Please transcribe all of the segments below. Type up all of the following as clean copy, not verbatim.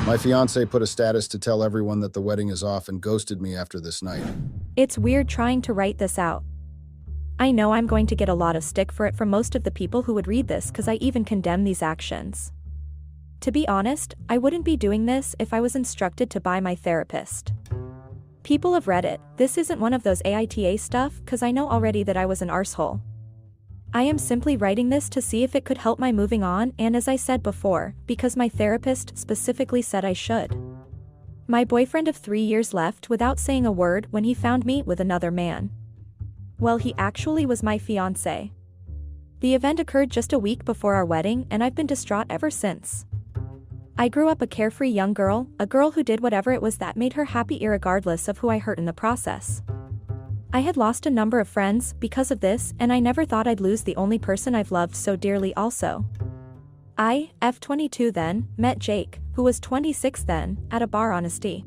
My fiance put a status to tell everyone that the wedding is off and ghosted me after this night. It's weird trying to write this out. I know I'm going to get a lot of stick for it from most of the people who would read this because I even condemn these actions. To be honest, I wouldn't be doing this if I was instructed to by my therapist. People of Reddit, this isn't one of those aita stuff because I know already that I was an arsehole. I am simply writing this to see if it could help my moving on, and as I said before, because my therapist specifically said I should. My boyfriend of 3 years left without saying a word when he found me with another man. Well, he actually was my fiancé. The event occurred just a week before our wedding, and I've been distraught ever since. I grew up a carefree young girl, a girl who did whatever it was that made her happy irregardless of who I hurt in the process. I had lost a number of friends because of this, and I never thought I'd lose the only person I've loved so dearly also. I, F22 then, met Jake, who was 26 then, at a bar on St.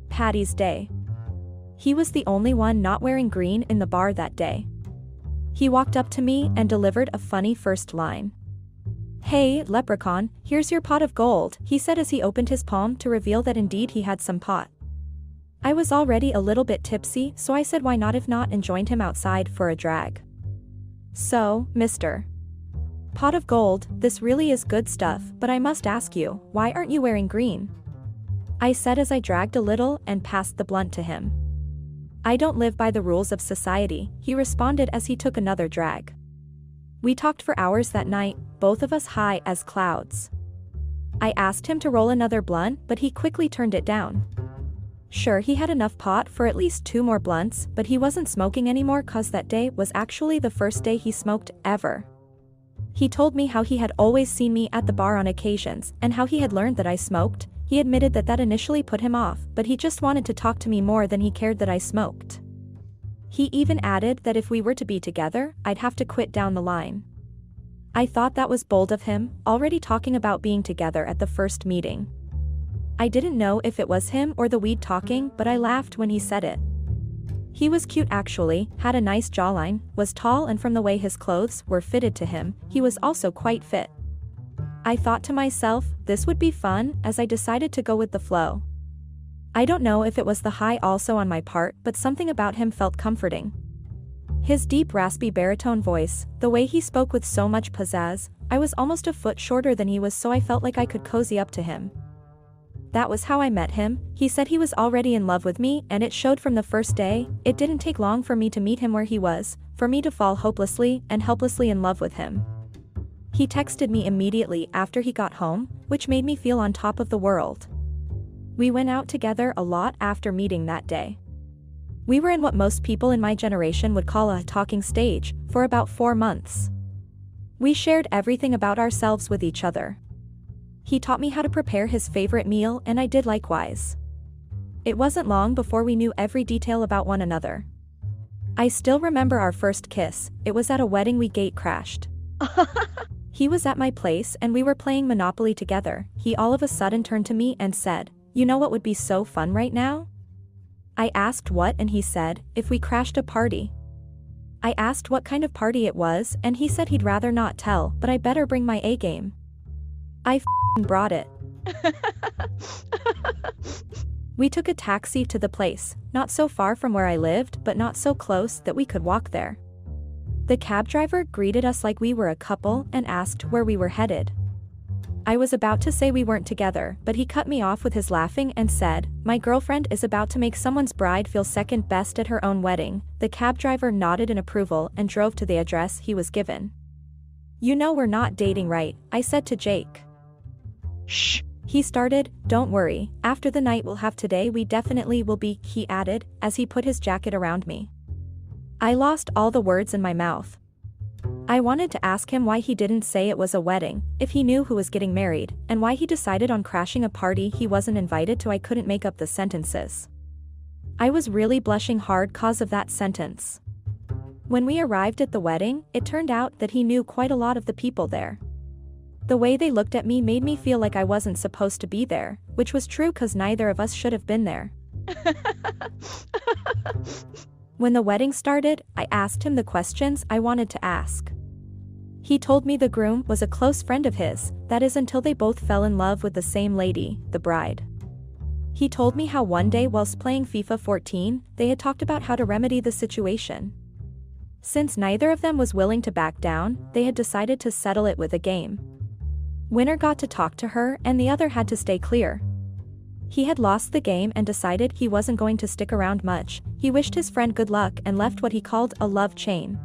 Patty's Day. He was the only one not wearing green in the bar that day. He walked up to me and delivered a funny first line. "Hey, leprechaun, here's your pot of gold," he said as he opened his palm to reveal that indeed he had some pot. I was already a little bit tipsy, so I said why not if not, and joined him outside for a drag. "So, Mr. Pot of Gold, this really is good stuff, but I must ask you, why aren't you wearing green?" I said as I dragged a little and passed the blunt to him. "I don't live by the rules of society," he responded as he took another drag. We talked for hours that night, both of us high as clouds. I asked him to roll another blunt, but he quickly turned it down. Sure, he had enough pot for at least 2 more blunts, but he wasn't smoking anymore cause that day was actually the first day he smoked ever. He told me how he had always seen me at the bar on occasions, and how he had learned that I smoked. He admitted that that initially put him off, but he just wanted to talk to me more than he cared that I smoked. He even added that if we were to be together, I'd have to quit down the line. I thought that was bold of him, already talking about being together at the first meeting. I didn't know if it was him or the weed talking, but I laughed when he said it. He was cute actually, had a nice jawline, was tall, and from the way his clothes were fitted to him, he was also quite fit. I thought to myself, this would be fun, as I decided to go with the flow. I don't know if it was the high also on my part, but something about him felt comforting. His deep raspy baritone voice, the way he spoke with so much pizzazz, I was almost a foot shorter than he was, so I felt like I could cozy up to him. That was how I met him. He said he was already in love with me, and it showed from the first day. It didn't take long for me to meet him where he was, for me to fall hopelessly and helplessly in love with him. He texted me immediately after he got home, which made me feel on top of the world. We went out together a lot after meeting that day. We were in what most people in my generation would call a talking stage, for about 4 months. We shared everything about ourselves with each other. He taught me how to prepare his favorite meal, and I did likewise. It wasn't long before we knew every detail about one another. I still remember our first kiss. It was at a wedding we gate crashed. He was at my place and we were playing Monopoly together. He all of a sudden turned to me and said, "You know what would be so fun right now?" I asked what, and he said, "If we crashed a party." I asked what kind of party it was, and he said he'd rather not tell, but I better bring my A game. I brought it. We took a taxi to the place, not so far from where I lived, but not so close that we could walk there. The cab driver greeted us like we were a couple and asked where we were headed. I was about to say we weren't together, but he cut me off with his laughing and said, "My girlfriend is about to make someone's bride feel second best at her own wedding." The cab driver nodded in approval and drove to the address he was given. "You know we're not dating, right?" I said to Jake. "Shh," he started. "Don't worry, after the night we'll have today we definitely will be," he added, as he put his jacket around me. I lost all the words in my mouth. I wanted to ask him why he didn't say it was a wedding, if he knew who was getting married, and why he decided on crashing a party he wasn't invited to. I couldn't make up the sentences. I was really blushing hard cause of that sentence. When we arrived at the wedding, it turned out that he knew quite a lot of the people there. The way they looked at me made me feel like I wasn't supposed to be there, which was true cause neither of us should have been there. When the wedding started, I asked him the questions I wanted to ask. He told me the groom was a close friend of his, that is until they both fell in love with the same lady, the bride. He told me how one day whilst playing FIFA 14, they had talked about how to remedy the situation. Since neither of them was willing to back down, they had decided to settle it with a game. Winner got to talk to her and the other had to stay clear. He had lost the game and decided he wasn't going to stick around much. He wished his friend good luck and left what he called a love chain.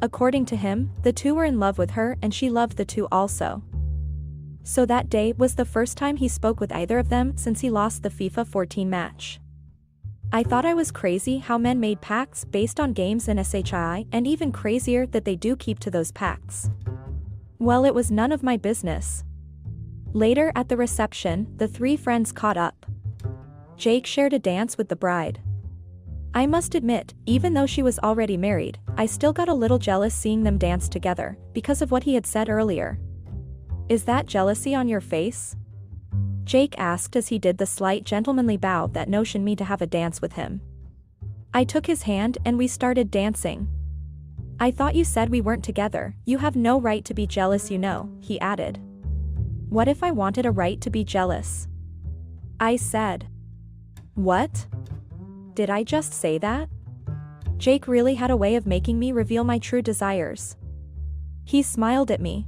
According to him, the two were in love with her and she loved the two also. So that day was the first time he spoke with either of them since he lost the FIFA 14 match. I thought I was crazy how men made pacts based on games in SHI, and even crazier that they do keep to those pacts. Well, it was none of my business. Later at the reception, the three friends caught up. Jake shared a dance with the bride. I must admit, even though she was already married, I still got a little jealous seeing them dance together, because of what he had said earlier. Is that jealousy on your face? Jake asked as he did the slight gentlemanly bow that notioned me to have a dance with him. I took his hand and we started dancing. I thought you said we weren't together, you have no right to be jealous, you know, he added. What if I wanted a right to be jealous? I said. What? Did I just say that? Jake really had a way of making me reveal my true desires. He smiled at me.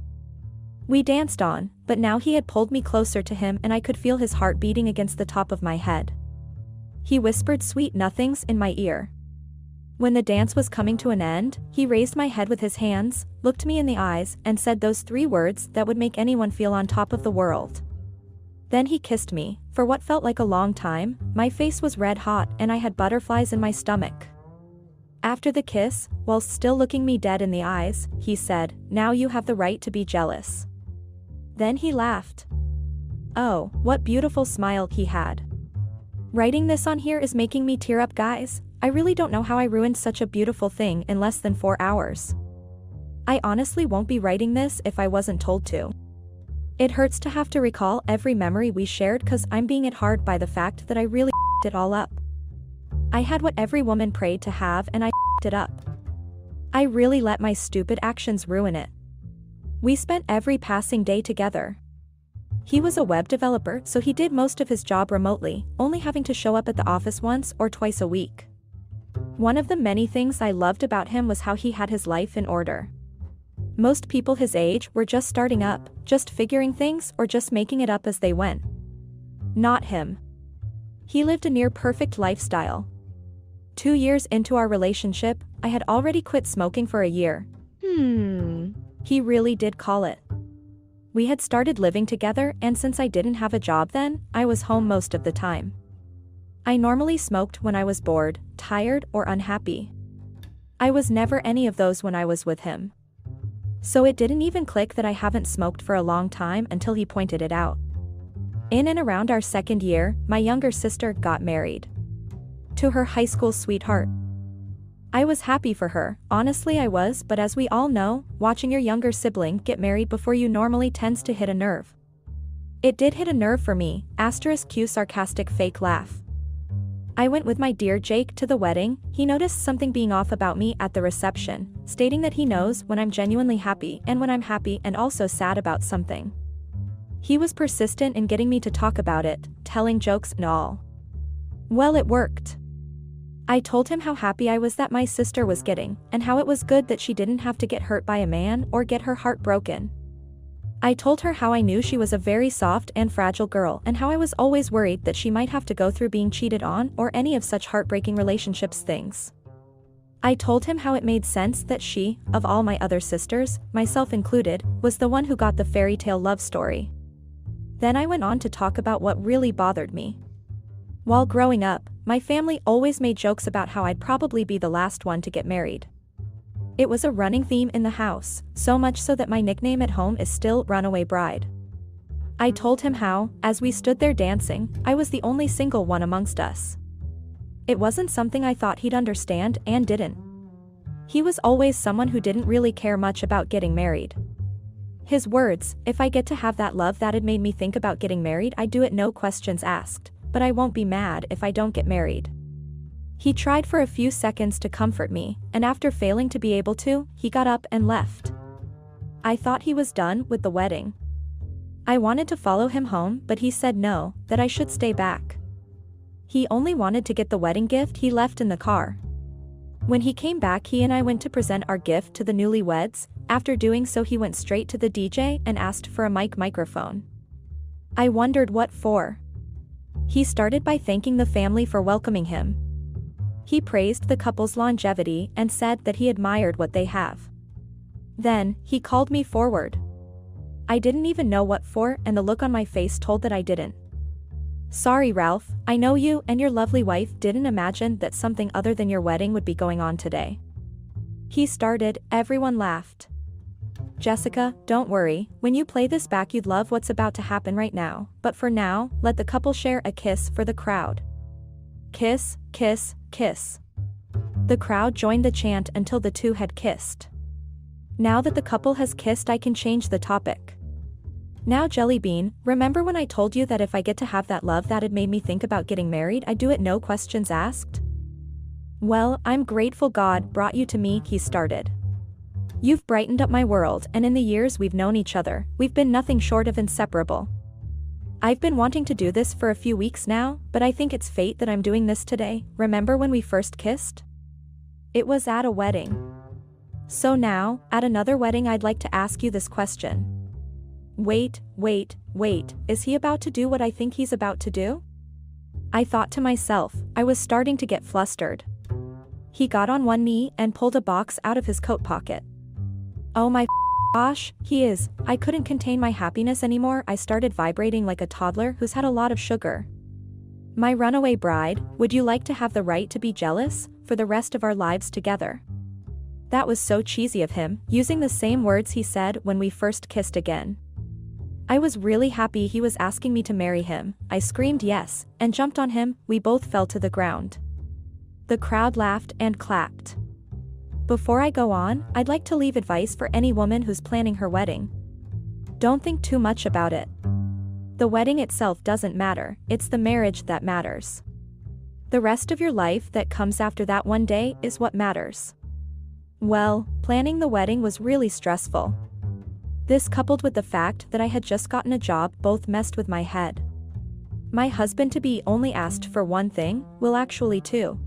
We danced on, but now he had pulled me closer to him and I could feel his heart beating against the top of my head. He whispered sweet nothings in my ear. When the dance was coming to an end, he raised my head with his hands, looked me in the eyes, and said those three words that would make anyone feel on top of the world. Then he kissed me. For what felt like a long time, my face was red hot and I had butterflies in my stomach. After the kiss, whilst still looking me dead in the eyes, he said, "Now you have the right to be jealous." Then he laughed. Oh, what beautiful smile he had. Writing this on here is making me tear up, guys. I really don't know how I ruined such a beautiful thing in less than 4 hours. I honestly won't be writing this if I wasn't told to. It hurts to have to recall every memory we shared cause I'm being hit hard by the fact that I really it all up. I had what every woman prayed to have and I it up. I really let my stupid actions ruin it. We spent every passing day together. He was a web developer, so he did most of his job remotely, only having to show up at the office once or twice a week. One of the many things I loved about him was how he had his life in order. Most people his age were just starting up, just figuring things or just making it up as they went. Not him. He lived a near-perfect lifestyle. 2 years into our relationship, I had already quit smoking for a year. He really did call it. We had started living together and since I didn't have a job then, I was home most of the time. I normally smoked when I was bored, tired, or unhappy. I was never any of those when I was with him. So it didn't even click that I haven't smoked for a long time until he pointed it out. In and around our second year, my younger sister got married. To her high school sweetheart. I was happy for her, honestly I was, but as we all know, watching your younger sibling get married before you normally tends to hit a nerve. It did hit a nerve for me, *Q sarcastic fake laugh. I went with my dear Jake to the wedding. He noticed something being off about me at the reception, stating that he knows when I'm genuinely happy and when I'm happy and also sad about something. He was persistent in getting me to talk about it, telling jokes and all. Well, it worked. I told him how happy I was that my sister was getting, and how it was good that she didn't have to get hurt by a man or get her heart broken. I told her how I knew she was a very soft and fragile girl and how I was always worried that she might have to go through being cheated on or any of such heartbreaking relationships things. I told him how it made sense that she, of all my other sisters, myself included, was the one who got the fairy tale love story. Then I went on to talk about what really bothered me. While growing up, my family always made jokes about how I'd probably be the last one to get married. It was a running theme in the house, so much so that my nickname at home is still Runaway Bride. I told him how, as we stood there dancing, I was the only single one amongst us. It wasn't something I thought he'd understand and didn't. He was always someone who didn't really care much about getting married. His words, "If I get to have that love that had made me think about getting married, I'd do it no questions asked, but I won't be mad if I don't get married." He tried for a few seconds to comfort me, and after failing to be able to, he got up and left. I thought he was done with the wedding. I wanted to follow him home, but he said no, that I should stay back. He only wanted to get the wedding gift he left in the car. When he came back, he and I went to present our gift to the newlyweds. After doing so, he went straight to the DJ and asked for a microphone. I wondered what for. He started by thanking the family for welcoming him. He praised the couple's longevity and said that he admired what they have. Then, he called me forward. I didn't even know what for, and the look on my face told that I didn't. Sorry, Ralph, I know you and your lovely wife didn't imagine that something other than your wedding would be going on today. He started, everyone laughed. Jessica, don't worry, when you play this back you'd love what's about to happen right now, but for now, let the couple share a kiss for the crowd. Kiss, kiss, kiss. The crowd joined the chant until the two had kissed. Now that the couple has kissed, I can change the topic. Now Jellybean, remember when I told you that if I get to have that love that had made me think about getting married, I'd do it no questions asked? Well, I'm grateful God brought you to me, he started. You've brightened up my world, and in the years we've known each other, we've been nothing short of inseparable. I've been wanting to do this for a few weeks now, but I think it's fate that I'm doing this today. Remember when we first kissed? It was at a wedding. So now, at another wedding, I'd like to ask you this question. Wait, is he about to do what I think he's about to do? I thought to myself, I was starting to get flustered. He got on one knee and pulled a box out of his coat pocket. Oh my gosh, he is. I couldn't contain my happiness anymore. I started vibrating like a toddler who's had a lot of sugar. My runaway bride, would you like to have the right to be jealous for the rest of our lives together? That was so cheesy of him, using the same words he said when we first kissed again. I was really happy he was asking me to marry him. I screamed yes, and jumped on him. We both fell to the ground. The crowd laughed and clapped. Before I go on, I'd like to leave advice for any woman who's planning her wedding. Don't think too much about it. The wedding itself doesn't matter, it's the marriage that matters. The rest of your life that comes after that one day is what matters. Well, planning the wedding was really stressful. This, coupled with the fact that I had just gotten a job, both messed with my head. My husband-to-be only asked for one thing, well actually two.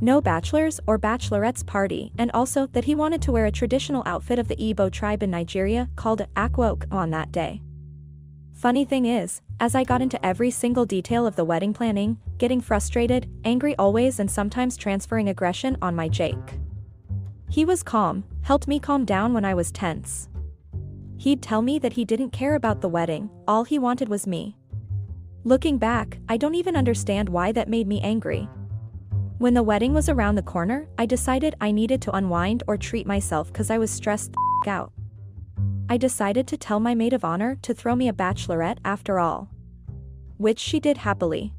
No bachelor's or bachelorette's party, and also that he wanted to wear a traditional outfit of the Igbo tribe in Nigeria called akwa on that day. Funny thing is, as I got into every single detail of the wedding planning, getting frustrated, angry always, and sometimes transferring aggression on my Jake. He was calm, helped me calm down when I was tense. He'd tell me that he didn't care about the wedding, all he wanted was me. Looking back, I don't even understand why that made me angry. When the wedding was around the corner, I decided I needed to unwind or treat myself because I was stressed the out. I decided to tell my maid of honor to throw me a bachelorette after all. Which she did happily.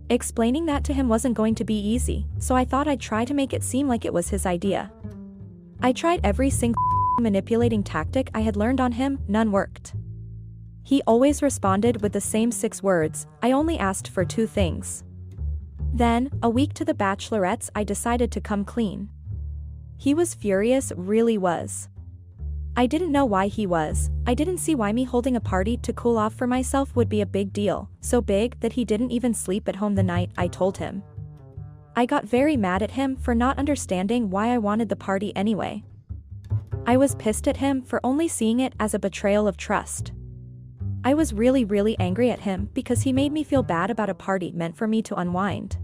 Explaining that to him wasn't going to be easy, so I thought I'd try to make it seem like it was his idea. I tried every single manipulating tactic I had learned on him, none worked. He always responded with the same 6 words, I only asked for 2 things. Then, a week to the bachelorettes, I decided to come clean. He was furious, really was. I didn't know why he was. I didn't see why me holding a party to cool off for myself would be a big deal, so big that he didn't even sleep at home the night I told him. I got very mad at him for not understanding why I wanted the party anyway. I was pissed at him for only seeing it as a betrayal of trust. I was really angry at him because he made me feel bad about a party meant for me to unwind.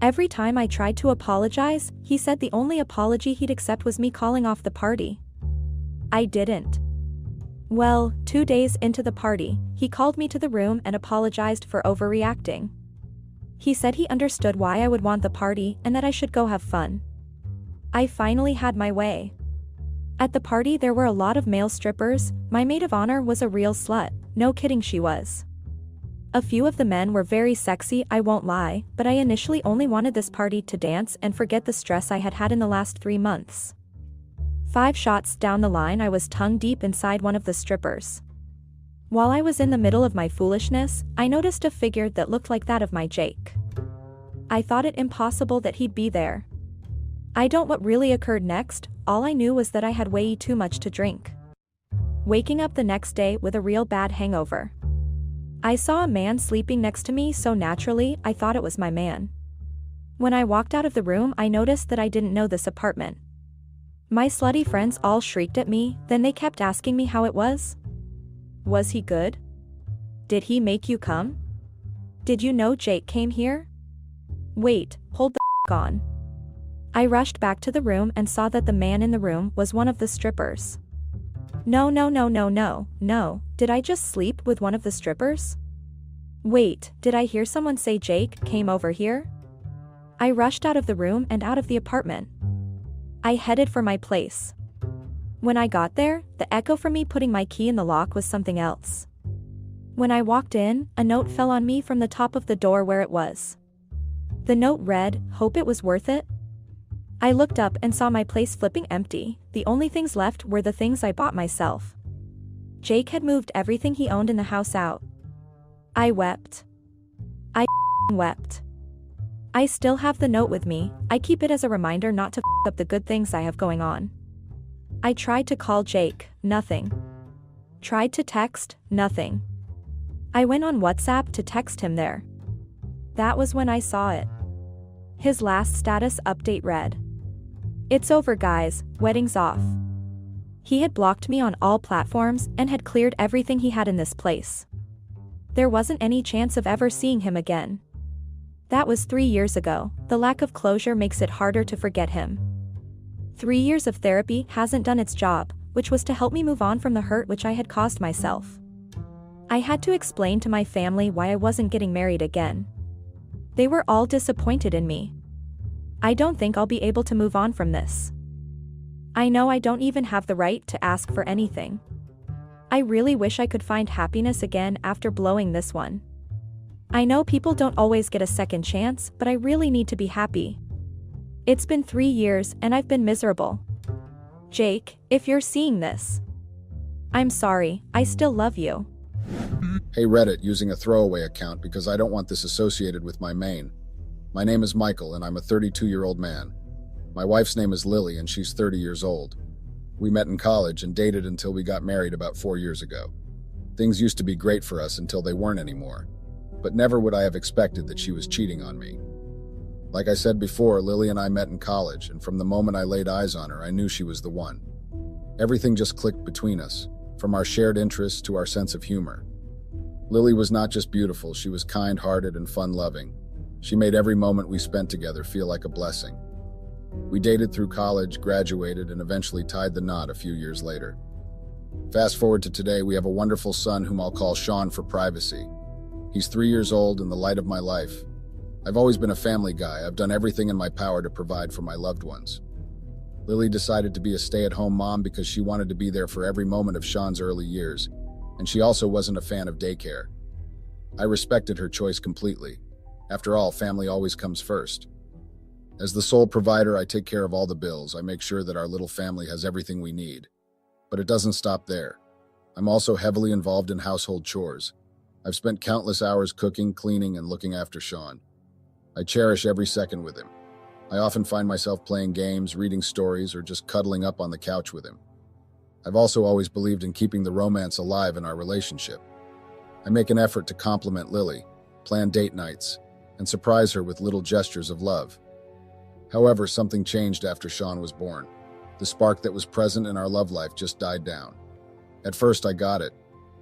Every time I tried to apologize, he said the only apology he'd accept was me calling off the party. I didn't. Well, 2 days into the party, he called me to the room and apologized for overreacting. He said he understood why I would want the party and that I should go have fun. I finally had my way. At the party there were a lot of male strippers. My maid of honor was a real slut, no kidding she was. A few of the men were very sexy, I won't lie, but I initially only wanted this party to dance and forget the stress I had had in the last 3 months. 5 shots down the line I was tongue deep inside one of the strippers. While I was in the middle of my foolishness, I noticed a figure that looked like that of my Jake. I thought it impossible that he'd be there. I don't know what really occurred next, all I knew was that I had way too much to drink. waking up the next day with a real bad hangover. I saw a man sleeping next to me so naturally I thought it was my man. When I walked out of the room I noticed that I didn't know this apartment. My slutty friends all shrieked at me, then they kept asking me how it was. Was he good? Did he make you come? Did you know Jake came here? Wait, hold the on. I rushed back to the room and saw that the man in the room was one of the strippers. No, did I just sleep with one of the strippers? Wait, did I hear someone say Jake came over here? I rushed out of the room and out of the apartment. I headed for my place. When I got there, the echo from me putting my key in the lock was something else. When I walked in, a note fell on me from the top of the door where it was. The note read, "Hope it was worth it." I looked up and saw my place flipping empty. The only things left were the things I bought myself. Jake had moved everything he owned in the house out. I wept. I wept. I still have the note with me. I keep it as a reminder not to up the good things I have going on. I tried to call Jake, nothing. Tried to text, nothing. I went on WhatsApp to text him there. That was when I saw it. His last status update read, "It's over guys, wedding's off." He had blocked me on all platforms and had cleared everything he had in this place. There wasn't any chance of ever seeing him again. That was 3 years ago. The lack of closure makes it harder to forget him. 3 years of therapy hasn't done its job, which was to help me move on from the hurt which I had caused myself. I had to explain to my family why I wasn't getting married again. They were all disappointed in me. I don't think I'll be able to move on from this. I know I don't even have the right to ask for anything. I really wish I could find happiness again after blowing this one. I know people don't always get a second chance, but I really need to be happy. It's been 3 years and I've been miserable. Jake, if you're seeing this, I'm sorry, I still love you. Hey Reddit, using a throwaway account because I don't want this associated with my main. My name is Michael and I'm a 32-year-old man. My wife's name is Lily and she's 30 years old. We met in college and dated until we got married about 4 years ago. Things used to be great for us until they weren't anymore. But never would I have expected that she was cheating on me. Like I said before, Lily and I met in college, and from the moment I laid eyes on her, I knew she was the one. Everything just clicked between us, from our shared interests to our sense of humor. Lily was not just beautiful, she was kind-hearted and fun-loving. She made every moment we spent together feel like a blessing. We dated through college, graduated, and eventually tied the knot a few years later. Fast forward to today, we have a wonderful son whom I'll call Sean for privacy. He's 3 years old and the light of my life. I've always been a family guy. I've done everything in my power to provide for my loved ones. Lily decided to be a stay-at-home mom because she wanted to be there for every moment of Sean's early years, and she also wasn't a fan of daycare. I respected her choice completely. After all, family always comes first. As the sole provider, I take care of all the bills. I make sure that our little family has everything we need. But it doesn't stop there. I'm also heavily involved in household chores. I've spent countless hours cooking, cleaning, and looking after Sean. I cherish every second with him. I often find myself playing games, reading stories, or just cuddling up on the couch with him. I've also always believed in keeping the romance alive in our relationship. I make an effort to compliment Lily, plan date nights, and surprise her with little gestures of love. However, something changed after Sean was born. The spark that was present in our love life just died down. At first, I got it.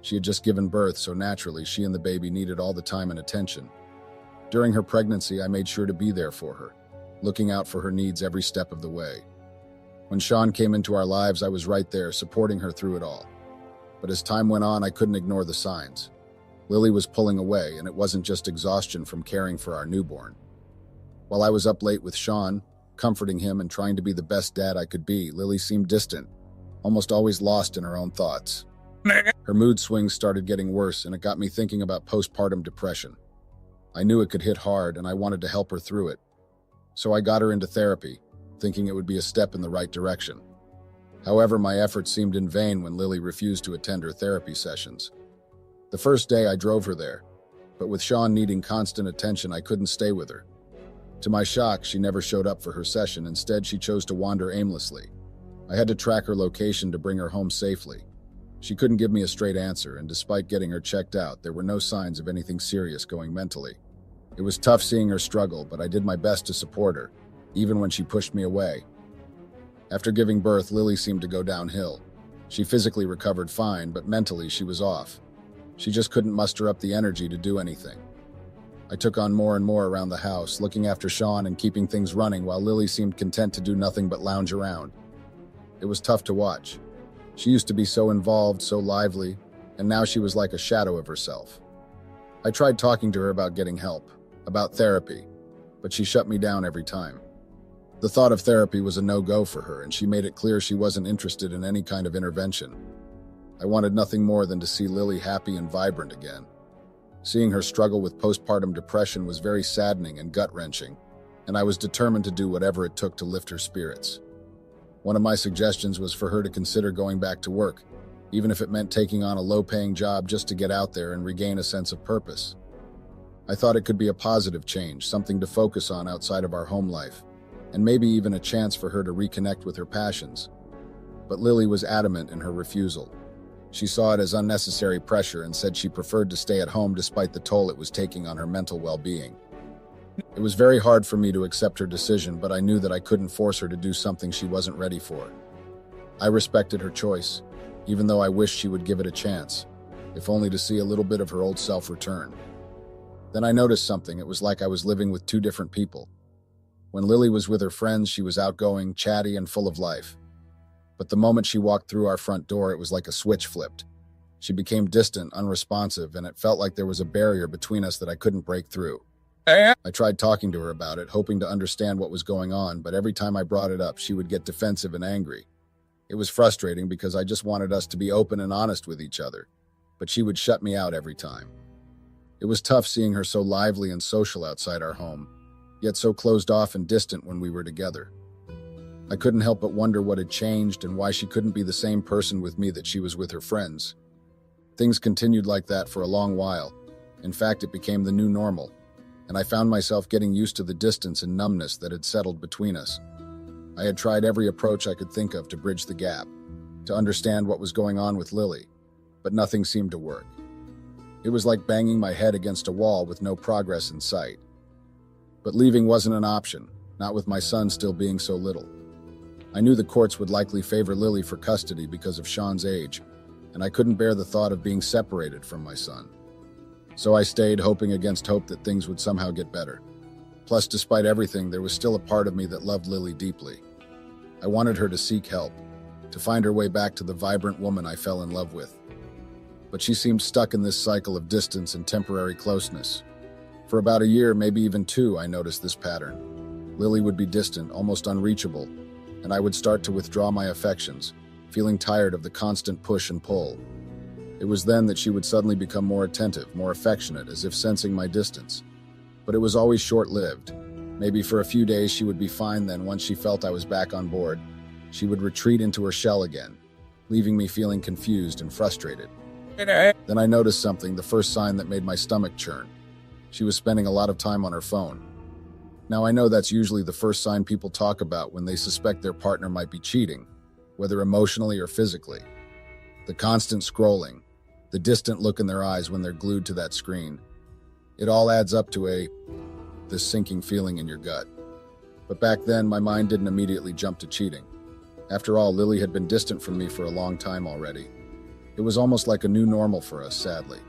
She had just given birth, so naturally, she and the baby needed all the time and attention. During her pregnancy, I made sure to be there for her, looking out for her needs every step of the way. When Sean came into our lives, I was right there, supporting her through it all. But as time went on, I couldn't ignore the signs. Lily was pulling away, and it wasn't just exhaustion from caring for our newborn. While I was up late with Sean, comforting him and trying to be the best dad I could be, Lily seemed distant, almost always lost in her own thoughts. Her mood swings started getting worse, and it got me thinking about postpartum depression. I knew it could hit hard, and I wanted to help her through it. So I got her into therapy, thinking it would be a step in the right direction. However, my efforts seemed in vain when Lily refused to attend her therapy sessions. The first day I drove her there, but with Sean needing constant attention, I couldn't stay with her. To my shock, she never showed up for her session. Instead, she chose to wander aimlessly. I had to track her location to bring her home safely. She couldn't give me a straight answer, and despite getting her checked out, there were no signs of anything serious going mentally. It was tough seeing her struggle, but I did my best to support her, even when she pushed me away. After giving birth, Lily seemed to go downhill. She physically recovered fine, but mentally she was off. She just couldn't muster up the energy to do anything. I took on more and more around the house, looking after Sean and keeping things running while Lily seemed content to do nothing but lounge around. It was tough to watch. She used to be so involved, so lively, and now she was like a shadow of herself. I tried talking to her about getting help, about therapy, but she shut me down every time. The thought of therapy was a no-go for her, and she made it clear she wasn't interested in any kind of intervention. I wanted nothing more than to see Lily happy and vibrant again. Seeing her struggle with postpartum depression was very saddening and gut-wrenching, and I was determined to do whatever it took to lift her spirits. One of my suggestions was for her to consider going back to work, even if it meant taking on a low-paying job just to get out there and regain a sense of purpose. I thought it could be a positive change, something to focus on outside of our home life, and maybe even a chance for her to reconnect with her passions. But Lily was adamant in her refusal. She saw it as unnecessary pressure and said she preferred to stay at home despite the toll it was taking on her mental well-being. It was very hard for me to accept her decision, but I knew that I couldn't force her to do something she wasn't ready for. I respected her choice, even though I wished she would give it a chance, if only to see a little bit of her old self return. Then I noticed something. It was like I was living with two different people. When Lily was with her friends, she was outgoing, chatty, and full of life. But the moment she walked through our front door, it was like a switch flipped. She became distant, unresponsive, and it felt like there was a barrier between us that I couldn't break through. I tried talking to her about it, hoping to understand what was going on, but every time I brought it up, she would get defensive and angry. It was frustrating because I just wanted us to be open and honest with each other, but she would shut me out every time. It was tough seeing her so lively and social outside our home, yet so closed off and distant when we were together. I couldn't help but wonder what had changed and why she couldn't be the same person with me that she was with her friends. Things continued like that for a long while. In fact, it became the new normal, and I found myself getting used to the distance and numbness that had settled between us. I had tried every approach I could think of to bridge the gap, to understand what was going on with Lily, but nothing seemed to work. It was like banging my head against a wall with no progress in sight. But leaving wasn't an option, not with my son still being so little. I knew the courts would likely favor Lily for custody because of Sean's age, and I couldn't bear the thought of being separated from my son. So I stayed, hoping against hope that things would somehow get better. Plus, despite everything, there was still a part of me that loved Lily deeply. I wanted her to seek help, to find her way back to the vibrant woman I fell in love with. But she seemed stuck in this cycle of distance and temporary closeness. For about a year, maybe even two, I noticed this pattern. Lily would be distant, almost unreachable, and I would start to withdraw my affections, feeling tired of the constant push and pull. It was then that she would suddenly become more attentive, more affectionate, as if sensing my distance. But it was always short-lived. Maybe for a few days she would be fine, then once she felt I was back on board, she would retreat into her shell again, leaving me feeling confused and frustrated. Then I noticed something, the first sign that made my stomach churn. She was spending a lot of time on her phone. Now I know that's usually the first sign people talk about when they suspect their partner might be cheating, whether emotionally or physically. The constant scrolling, the distant look in their eyes when they're glued to that screen. It all adds up to this sinking feeling in your gut. But back then, my mind didn't immediately jump to cheating. After all, Lily had been distant from me for a long time already. It was almost like a new normal for us, sadly.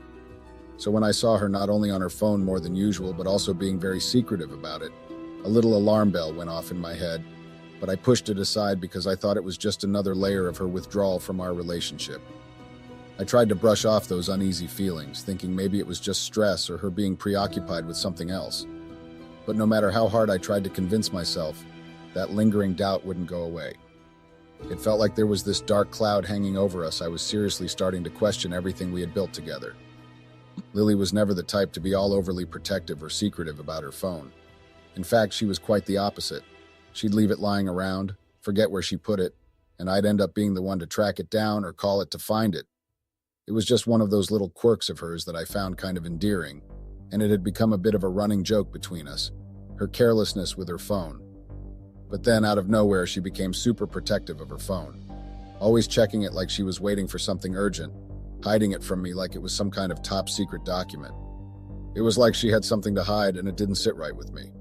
So when I saw her not only on her phone more than usual, but also being very secretive about it, a little alarm bell went off in my head, but I pushed it aside because I thought it was just another layer of her withdrawal from our relationship. I tried to brush off those uneasy feelings, thinking maybe it was just stress or her being preoccupied with something else. But no matter how hard I tried to convince myself, that lingering doubt wouldn't go away. It felt like there was this dark cloud hanging over us. I was seriously starting to question everything we had built together. Lily was never the type to be all overly protective or secretive about her phone. In fact, she was quite the opposite. She'd leave it lying around, forget where she put it, and I'd end up being the one to track it down or call it to find it. It was just one of those little quirks of hers that I found kind of endearing, and it had become a bit of a running joke between us, her carelessness with her phone. But then, out of nowhere, she became super protective of her phone. always checking it like she was waiting for something urgent, hiding it from me like it was some kind of top secret document. It was like she had something to hide and it didn't sit right with me.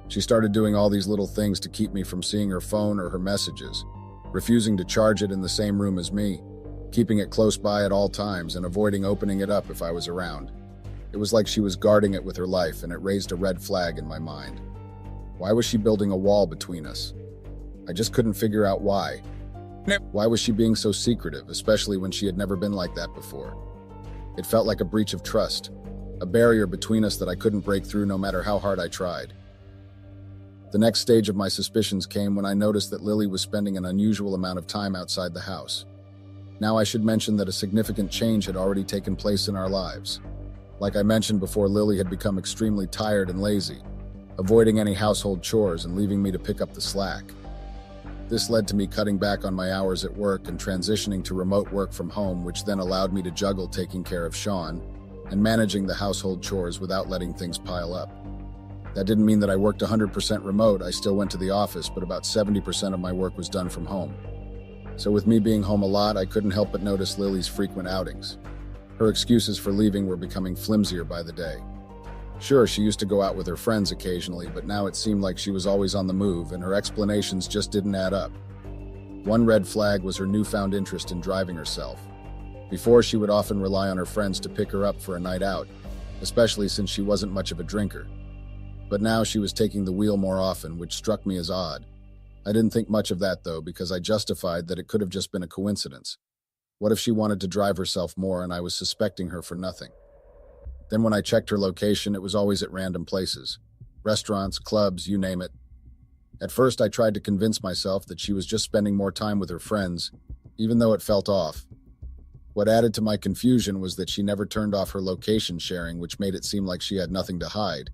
She started doing all these little things to keep me from seeing her phone or her messages, refusing to charge it in the same room as me, keeping it close by at all times and avoiding opening it up if I was around. It was like she was guarding it with her life, and it raised a red flag in my mind. Why was she building a wall between us? I just couldn't figure out why. Why was she being so secretive, especially when she had never been like that before? It felt like a breach of trust, a barrier between us that I couldn't break through no matter how hard I tried. The next stage of my suspicions came when I noticed that Lily was spending an unusual amount of time outside the house. Now I should mention that a significant change had already taken place in our lives. Like I mentioned before, Lily had become extremely tired and lazy, avoiding any household chores and leaving me to pick up the slack. This led to me cutting back on my hours at work and transitioning to remote work from home, which then allowed me to juggle taking care of Sean and managing the household chores without letting things pile up. That didn't mean that I worked 100% remote. I still went to the office, but about 70% of my work was done from home. So with me being home a lot, I couldn't help but notice Lily's frequent outings. Her excuses for leaving were becoming flimsier by the day. Sure, she used to go out with her friends occasionally, but now it seemed like she was always on the move, and her explanations just didn't add up. One red flag was her newfound interest in driving herself. Before, she would often rely on her friends to pick her up for a night out, especially since she wasn't much of a drinker. But now she was taking the wheel more often, which struck me as odd. I didn't think much of that, though, because I justified that it could have just been a coincidence. What if she wanted to drive herself more and I was suspecting her for nothing? Then when I checked her location, it was always at random places. Restaurants, clubs, you name it. At first, I tried to convince myself that she was just spending more time with her friends, even though it felt off. What added to my confusion was that she never turned off her location sharing, which made it seem like she had nothing to hide.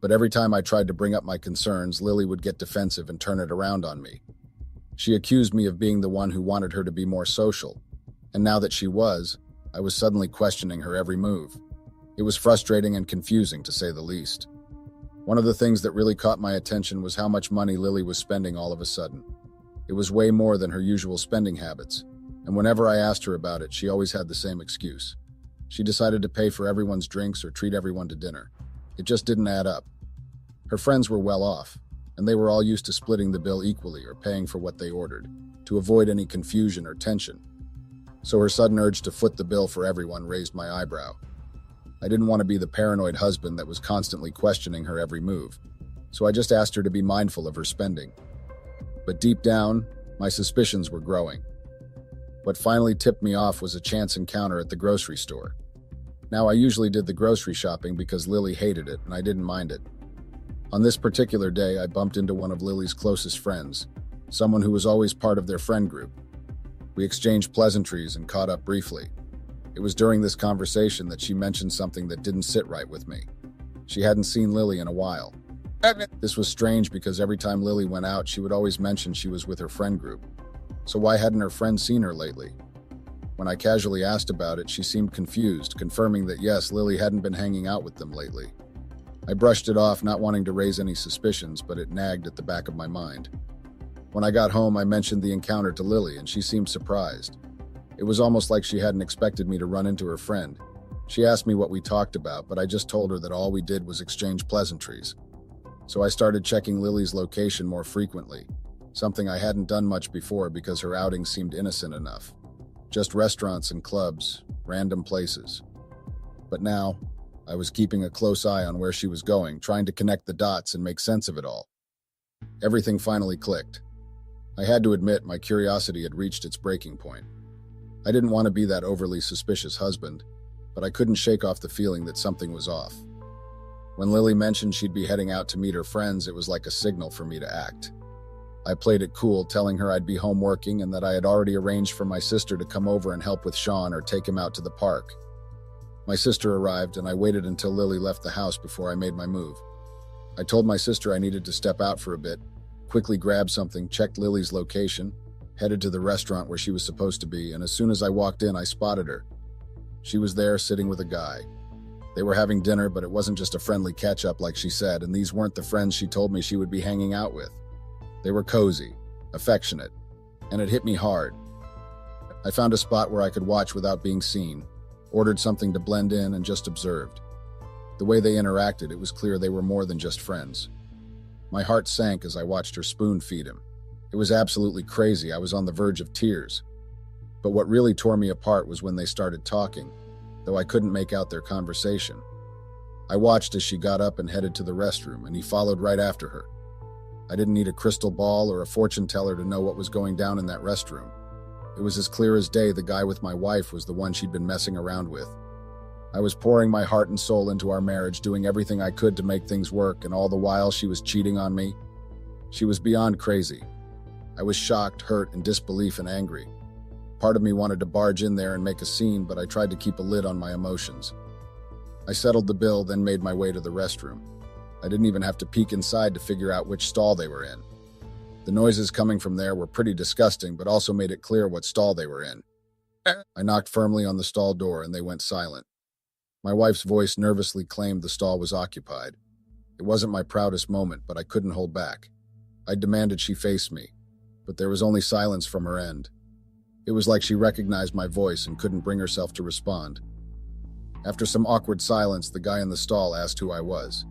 But every time I tried to bring up my concerns, Lily would get defensive and turn it around on me. She accused me of being the one who wanted her to be more social, and now that she was, I was suddenly questioning her every move. It was frustrating and confusing, to say the least. One of the things that really caught my attention was how much money Lily was spending all of a sudden. It was way more than her usual spending habits, and whenever I asked her about it, she always had the same excuse. She decided to pay for everyone's drinks or treat everyone to dinner. It just didn't add up. Her friends were well off, and they were all used to splitting the bill equally or paying for what they ordered, to avoid any confusion or tension. So her sudden urge to foot the bill for everyone raised my eyebrow. I didn't want to be the paranoid husband that was constantly questioning her every move, so I just asked her to be mindful of her spending. But deep down, my suspicions were growing. What finally tipped me off was a chance encounter at the grocery store. Now, I usually did the grocery shopping because Lily hated it, and I didn't mind it. On this particular day, I bumped into one of Lily's closest friends, someone who was always part of their friend group. We exchanged pleasantries and caught up briefly. It was during this conversation that she mentioned something that didn't sit right with me. She hadn't seen Lily in a while. This was strange because every time Lily went out, she would always mention she was with her friend group. So why hadn't her friend seen her lately? When I casually asked about it, she seemed confused, confirming that yes, Lily hadn't been hanging out with them lately. I brushed it off, not wanting to raise any suspicions, but it nagged at the back of my mind. When I got home, I mentioned the encounter to Lily, and she seemed surprised. It was almost like she hadn't expected me to run into her friend. She asked me what we talked about, but I just told her that all we did was exchange pleasantries. So I started checking Lily's location more frequently, something I hadn't done much before because her outings seemed innocent enough. Just restaurants and clubs, random places. But now, I was keeping a close eye on where she was going, trying to connect the dots and make sense of it all. Everything finally clicked. I had to admit my curiosity had reached its breaking point. I didn't want to be that overly suspicious husband, but I couldn't shake off the feeling that something was off. When Lily mentioned she'd be heading out to meet her friends, it was like a signal for me to act. I played it cool, telling her I'd be home working and that I had already arranged for my sister to come over and help with Sean or take him out to the park. My sister arrived, and I waited until Lily left the house before I made my move. I told my sister I needed to step out for a bit, quickly grabbed something, checked Lily's location, headed to the restaurant where she was supposed to be, and as soon as I walked in, I spotted her. She was there, sitting with a guy. They were having dinner, but it wasn't just a friendly catch-up like she said, and these weren't the friends she told me she would be hanging out with. They were cozy, affectionate, and it hit me hard. I found a spot where I could watch without being seen, ordered something to blend in, and just observed. The way they interacted, it was clear they were more than just friends. My heart sank as I watched her spoon feed him. It was absolutely crazy. I was on the verge of tears. But what really tore me apart was when they started talking, though I couldn't make out their conversation. I watched as she got up and headed to the restroom, and he followed right after her. I didn't need a crystal ball or a fortune teller to know what was going down in that restroom. It was as clear as day the guy with my wife was the one she'd been messing around with. I was pouring my heart and soul into our marriage, doing everything I could to make things work, and all the while she was cheating on me. She was beyond crazy. I was shocked, hurt, in disbelief and angry. Part of me wanted to barge in there and make a scene, but I tried to keep a lid on my emotions. I settled the bill, then made my way to the restroom. I didn't even have to peek inside to figure out which stall they were in. The noises coming from there were pretty disgusting, but also made it clear what stall they were in. I knocked firmly on the stall door, and they went silent. My wife's voice nervously claimed the stall was occupied. It wasn't my proudest moment, but I couldn't hold back. I demanded she face me, but there was only silence from her end. It was like she recognized my voice and couldn't bring herself to respond. After some awkward silence, the guy in the stall asked who I was.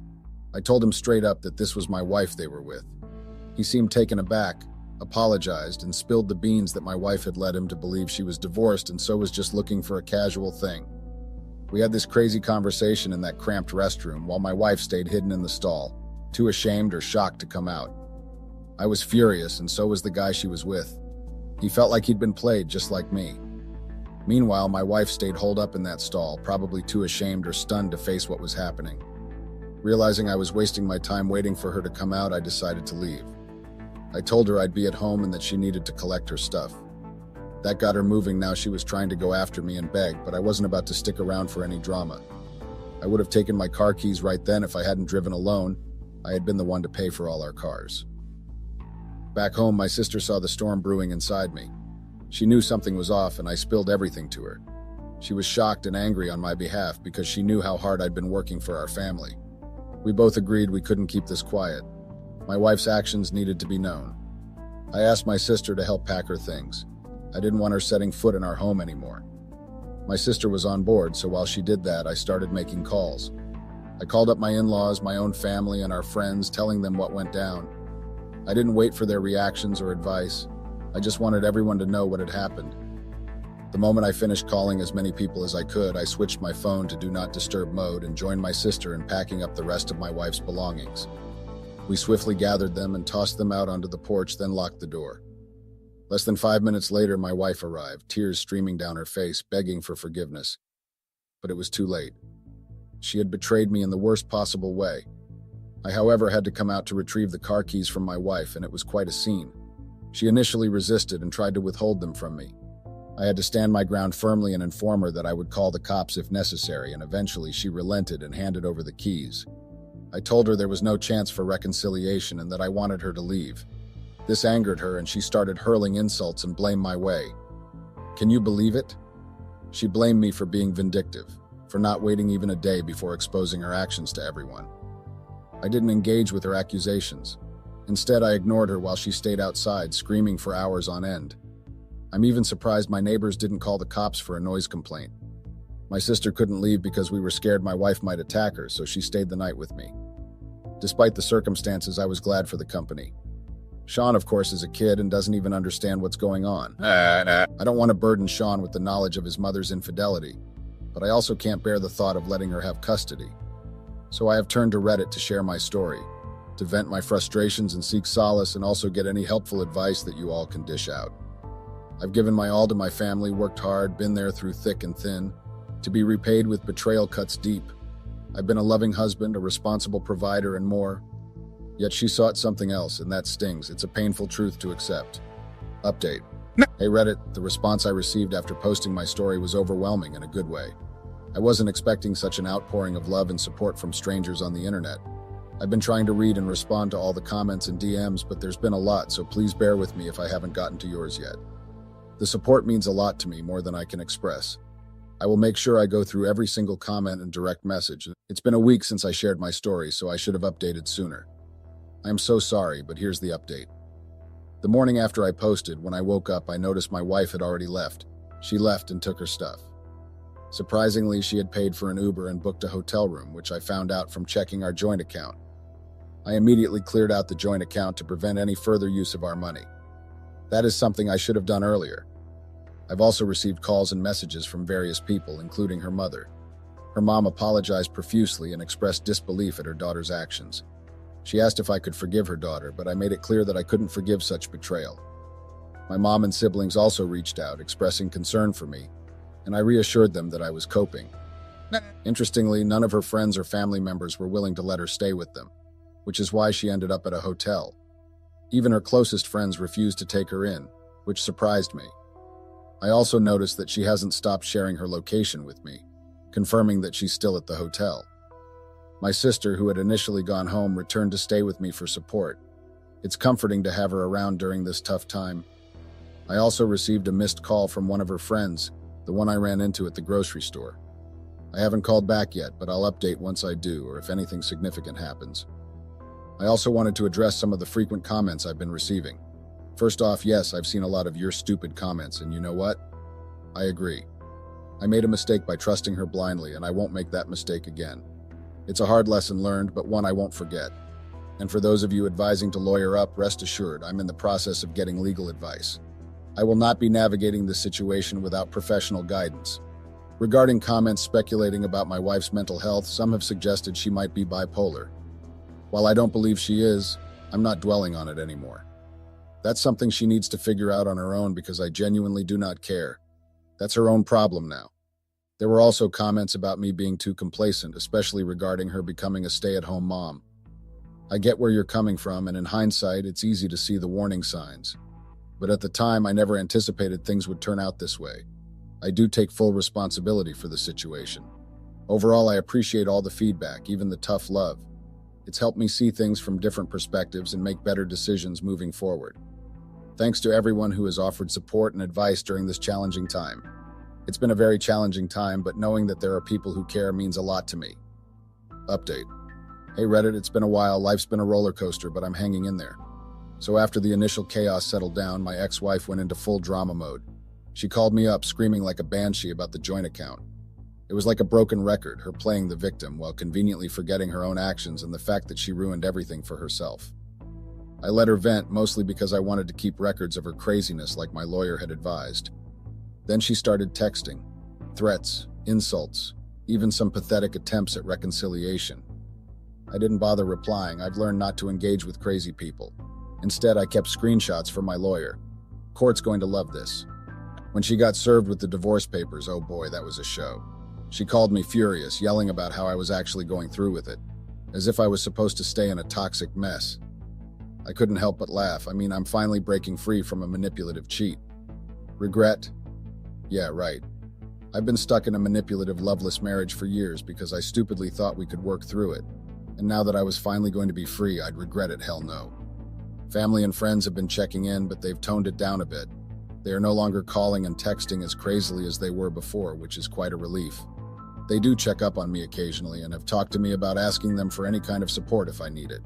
I told him straight up that this was my wife they were with. He seemed taken aback, apologized, and spilled the beans that my wife had led him to believe she was divorced and so was just looking for a casual thing. We had this crazy conversation in that cramped restroom while my wife stayed hidden in the stall, too ashamed or shocked to come out. I was furious, and so was the guy she was with. He felt like he'd been played just like me. Meanwhile, my wife stayed holed up in that stall, probably too ashamed or stunned to face what was happening. Realizing I was wasting my time waiting for her to come out, I decided to leave. I told her I'd be at home and that she needed to collect her stuff. That got her moving. Now she was trying to go after me and beg, but I wasn't about to stick around for any drama. I would have taken my car keys right then if I hadn't driven alone. I had been the one to pay for all our cars. Back home, my sister saw the storm brewing inside me. She knew something was off, and I spilled everything to her. She was shocked and angry on my behalf because she knew how hard I'd been working for our family. We both agreed we couldn't keep this quiet. My wife's actions needed to be known. I asked my sister to help pack her things. I didn't want her setting foot in our home anymore. My sister was on board, so while she did that, I started making calls. I called up my in-laws, my own family, and our friends, telling them what went down. I didn't wait for their reactions or advice. I just wanted everyone to know what had happened. The moment I finished calling as many people as I could, I switched my phone to Do Not Disturb mode and joined my sister in packing up the rest of my wife's belongings. We swiftly gathered them and tossed them out onto the porch, then locked the door. Less than 5 minutes later, my wife arrived, tears streaming down her face, begging for forgiveness. But it was too late. She had betrayed me in the worst possible way. I, however, had to come out to retrieve the car keys from my wife, and it was quite a scene. She initially resisted and tried to withhold them from me. I had to stand my ground firmly and inform her that I would call the cops if necessary, and eventually she relented and handed over the keys. I told her there was no chance for reconciliation and that I wanted her to leave. This angered her, and she started hurling insults and blame my way. Can you believe it? She blamed me for being vindictive, for not waiting even a day before exposing her actions to everyone. I didn't engage with her accusations. Instead, I ignored her while she stayed outside, screaming for hours on end. I'm even surprised my neighbors didn't call the cops for a noise complaint. My sister couldn't leave because we were scared my wife might attack her, so she stayed the night with me. Despite the circumstances, I was glad for the company. Sean, of course, is a kid and doesn't even understand what's going on. I don't want to burden Sean with the knowledge of his mother's infidelity, but I also can't bear the thought of letting her have custody. So I have turned to Reddit to share my story, to vent my frustrations and seek solace, and also get any helpful advice that you all can dish out. I've given my all to my family, worked hard, been there through thick and thin. To be repaid with betrayal cuts deep. I've been a loving husband, a responsible provider, and more. Yet she sought something else, and that stings. It's a painful truth to accept. Update. Hey Reddit, the response I received after posting my story was overwhelming in a good way. I wasn't expecting such an outpouring of love and support from strangers on the internet. I've been trying to read and respond to all the comments and DMs, but there's been a lot, so please bear with me if I haven't gotten to yours yet. The support means a lot to me, more than I can express. I will make sure I go through every single comment and direct message. It's been a week since I shared my story, so I should have updated sooner. I am so sorry, but here's the update. The morning after I posted, when I woke up, I noticed my wife had already left. She left and took her stuff. Surprisingly, she had paid for an Uber and booked a hotel room, which I found out from checking our joint account. I immediately cleared out the joint account to prevent any further use of our money. That is something I should have done earlier. I've also received calls and messages from various people, including her mother. Her mom apologized profusely and expressed disbelief at her daughter's actions. She asked if I could forgive her daughter, but I made it clear that I couldn't forgive such betrayal. My mom and siblings also reached out, expressing concern for me, and I reassured them that I was coping. Interestingly, none of her friends or family members were willing to let her stay with them, which is why she ended up at a hotel. Even her closest friends refused to take her in, which surprised me. I also noticed that she hasn't stopped sharing her location with me, confirming that she's still at the hotel. My sister, who had initially gone home, returned to stay with me for support. It's comforting to have her around during this tough time. I also received a missed call from one of her friends, the one I ran into at the grocery store. I haven't called back yet, but I'll update once I do or if anything significant happens. I also wanted to address some of the frequent comments I've been receiving. First off, yes, I've seen a lot of "you're stupid" comments, and you know what? I agree. I made a mistake by trusting her blindly, and I won't make that mistake again. It's a hard lesson learned, but one I won't forget. And for those of you advising to lawyer up, rest assured I'm in the process of getting legal advice. I will not be navigating this situation without professional guidance. Regarding comments speculating about my wife's mental health, some have suggested she might be bipolar. While I don't believe she is, I'm not dwelling on it anymore. That's something she needs to figure out on her own because I genuinely do not care. That's her own problem now. There were also comments about me being too complacent, especially regarding her becoming a stay-at-home mom. I get where you're coming from, and in hindsight, it's easy to see the warning signs. But at the time, I never anticipated things would turn out this way. I do take full responsibility for the situation. Overall, I appreciate all the feedback, even the tough love. It's helped me see things from different perspectives and make better decisions moving forward. Thanks to everyone who has offered support and advice during this challenging time. It's been a very challenging time, but knowing that there are people who care means a lot to me. Update. Hey Reddit, it's been a while. Life's been a roller coaster, but I'm hanging in there. So after the initial chaos settled down, my ex-wife went into full drama mode. She called me up, screaming like a banshee about the joint account. It was like a broken record, her playing the victim while conveniently forgetting her own actions and the fact that she ruined everything for herself. I let her vent, mostly because I wanted to keep records of her craziness like my lawyer had advised. Then she started texting, threats, insults, even some pathetic attempts at reconciliation. I didn't bother replying. I've learned not to engage with crazy people. Instead, I kept screenshots for my lawyer. Court's going to love this. When she got served with the divorce papers, oh boy, that was a show. She called me furious, yelling about how I was actually going through with it, as if I was supposed to stay in a toxic mess. I couldn't help but laugh. I'm finally breaking free from a manipulative cheat. Regret? Yeah, right. I've been stuck in a manipulative, loveless marriage for years because I stupidly thought we could work through it. And now that I was finally going to be free, I'd regret it, hell no. Family and friends have been checking in, but they've toned it down a bit. They are no longer calling and texting as crazily as they were before, which is quite a relief. They do check up on me occasionally and have talked to me about asking them for any kind of support if I need it.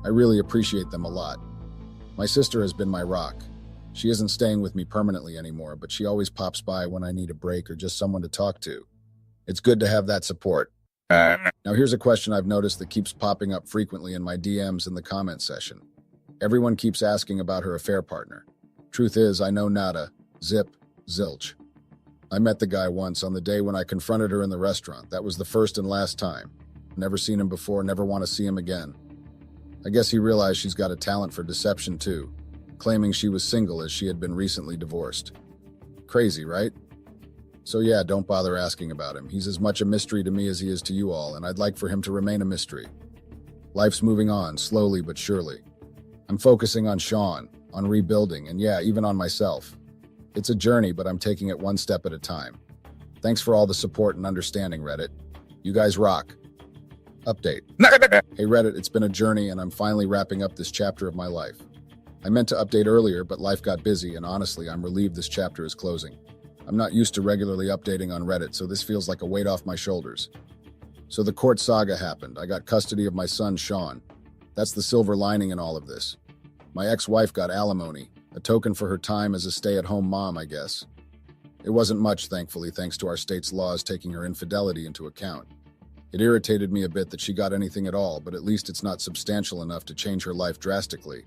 I really appreciate them a lot. My sister has been my rock. She isn't staying with me permanently anymore, but she always pops by when I need a break or just someone to talk to. It's good to have that support. Now here's a question I've noticed that keeps popping up frequently in my DMs in the comment section. Everyone keeps asking about her affair partner. Truth is, I know nada, zip, zilch. I met the guy once on the day when I confronted her in the restaurant. That was the first and last time. Never seen him before, never want to see him again. I guess he realized she's got a talent for deception too, claiming she was single as she had been recently divorced. Crazy, right? So yeah, don't bother asking about him. He's as much a mystery to me as he is to you all, and I'd like for him to remain a mystery. Life's moving on, slowly but surely. I'm focusing on Sean, on rebuilding, and yeah, even on myself. It's a journey, but I'm taking it one step at a time. Thanks for all the support and understanding, Reddit. You guys rock. Update. Hey Reddit, it's been a journey and I'm finally wrapping up this chapter of my life. I meant to update earlier, but life got busy, and honestly, I'm relieved this chapter is closing. I'm not used to regularly updating on Reddit, so this feels like a weight off my shoulders. So the court saga happened. I got custody of my son, Sean. That's the silver lining in all of this. My ex-wife got alimony, a token for her time as a stay-at-home mom, I guess. It wasn't much, thankfully, thanks to our state's laws taking her infidelity into account. It irritated me a bit that she got anything at all, but at least it's not substantial enough to change her life drastically.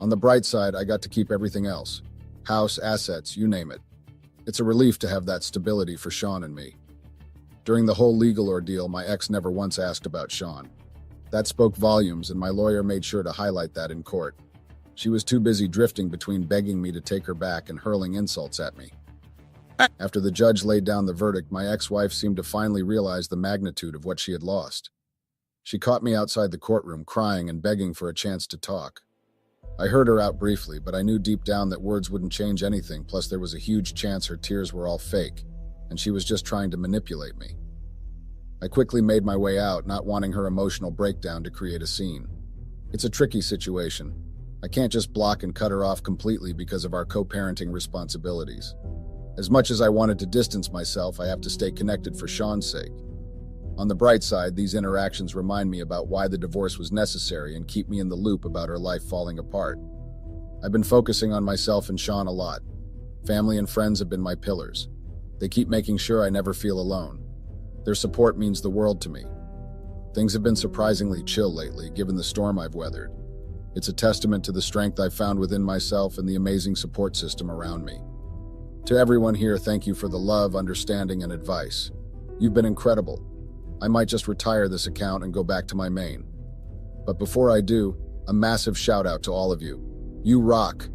On the bright side, I got to keep everything else. House, assets, you name it. It's a relief to have that stability for Sean and me. During the whole legal ordeal, my ex never once asked about Sean. That spoke volumes, and my lawyer made sure to highlight that in court. She was too busy drifting between begging me to take her back and hurling insults at me. After the judge laid down the verdict, my ex-wife seemed to finally realize the magnitude of what she had lost. She caught me outside the courtroom, crying and begging for a chance to talk. I heard her out briefly, but I knew deep down that words wouldn't change anything, plus there was a huge chance her tears were all fake, and she was just trying to manipulate me. I quickly made my way out, not wanting her emotional breakdown to create a scene. It's a tricky situation. I can't just block and cut her off completely because of our co-parenting responsibilities. As much as I wanted to distance myself, I have to stay connected for Sean's sake. On the bright side, these interactions remind me about why the divorce was necessary and keep me in the loop about her life falling apart. I've been focusing on myself and Sean a lot. Family and friends have been my pillars. They keep making sure I never feel alone. Their support means the world to me. Things have been surprisingly chill lately, given the storm I've weathered. It's a testament to the strength I've found within myself and the amazing support system around me. To everyone here, thank you for the love, understanding, and advice. You've been incredible. I might just retire this account and go back to my main. But before I do, a massive shout out to all of you. You rock.